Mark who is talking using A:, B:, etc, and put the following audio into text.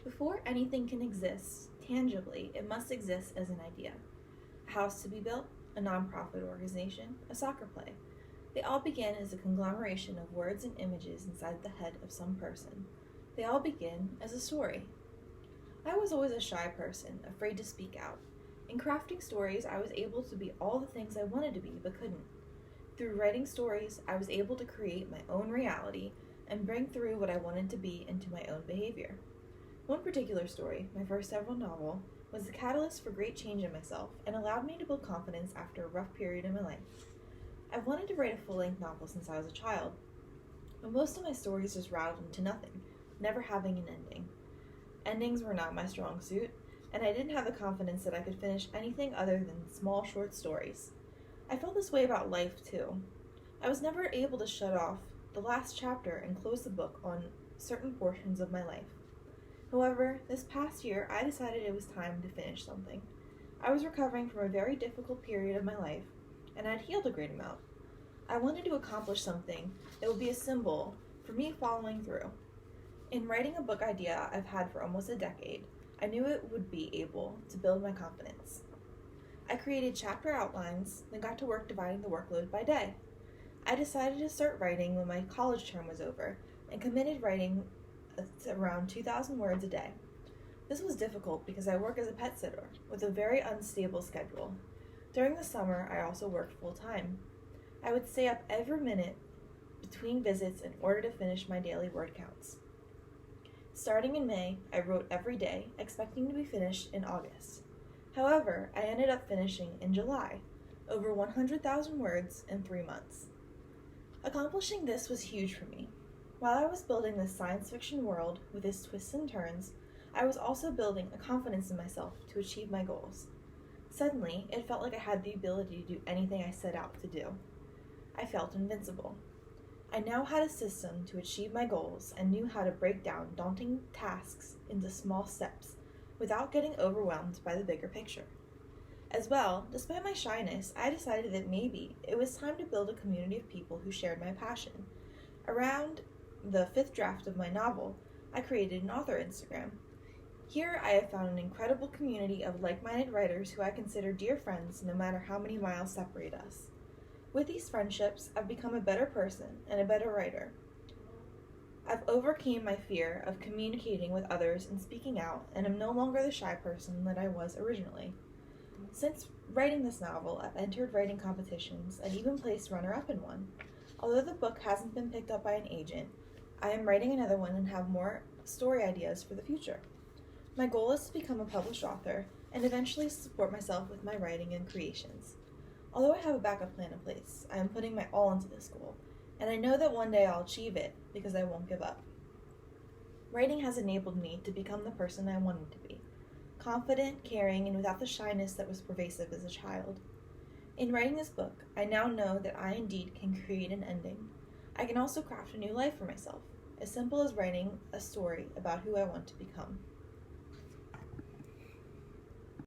A: Before anything can exist tangibly, it must exist as an idea. A house to be built, a nonprofit organization, a soccer play. They all begin as a conglomeration of words and images inside the head of some person. They all begin as a story. I was always a shy person, afraid to speak out. In crafting stories, I was able to be all the things I wanted to be but couldn't. Through writing stories, I was able to create my own reality and bring through what I wanted to be into my own behavior. One particular story, my first ever novel, was the catalyst for great change in myself and allowed me to build confidence after a rough period in my life. I've wanted to write a full-length novel since I was a child, but most of my stories just rattled into nothing, never having an ending. Endings were not my strong suit, and I didn't have the confidence that I could finish anything other than small, short stories. I felt this way about life, too. I was never able to shut off the last chapter and close the book on certain portions of my life. However, this past year, I decided it was time to finish something. I was recovering from a very difficult period of my life, and I'd healed a great amount. I wanted to accomplish something that would be a symbol for me following through. In writing a book idea I've had for almost a decade, I knew it would be able to build my confidence. I created chapter outlines, then got to work dividing the workload by day. I decided to start writing when my college term was over, and committed writing around 2,000 words a day. This was difficult because I work as a pet sitter with a very unstable schedule. During the summer, I also worked full-time. I would stay up every minute between visits in order to finish my daily word counts. Starting in May, I wrote every day, expecting to be finished in August. However, I ended up finishing in July, over 100,000 words in 3 months. Accomplishing this was huge for me. While I was building this science fiction world with its twists and turns, I was also building a confidence in myself to achieve my goals. Suddenly, it felt like I had the ability to do anything I set out to do. I felt invincible. I now had a system to achieve my goals and knew how to break down daunting tasks into small steps without getting overwhelmed by the bigger picture. As well, despite my shyness, I decided that maybe it was time to build a community of people who shared my passion. Around the 5th draft of my novel, I created an author Instagram. Here I have found an incredible community of like-minded writers who I consider dear friends no matter how many miles separate us. With these friendships, I've become a better person and a better writer. I've overcame my fear of communicating with others and speaking out, and am no longer the shy person that I was originally. Since writing this novel, I've entered writing competitions and even placed runner-up in one. Although the book hasn't been picked up by an agent, I am writing another one and have more story ideas for the future. My goal is to become a published author and eventually support myself with my writing and creations. Although I have a backup plan in place, I am putting my all into this goal, and I know that one day I'll achieve it because I won't give up. Writing has enabled me to become the person I wanted to be, confident, caring, and without the shyness that was pervasive as a child. In writing this book, I now know that I indeed can create an ending. I can also craft a new life for myself, as simple as writing a story about who I want to become.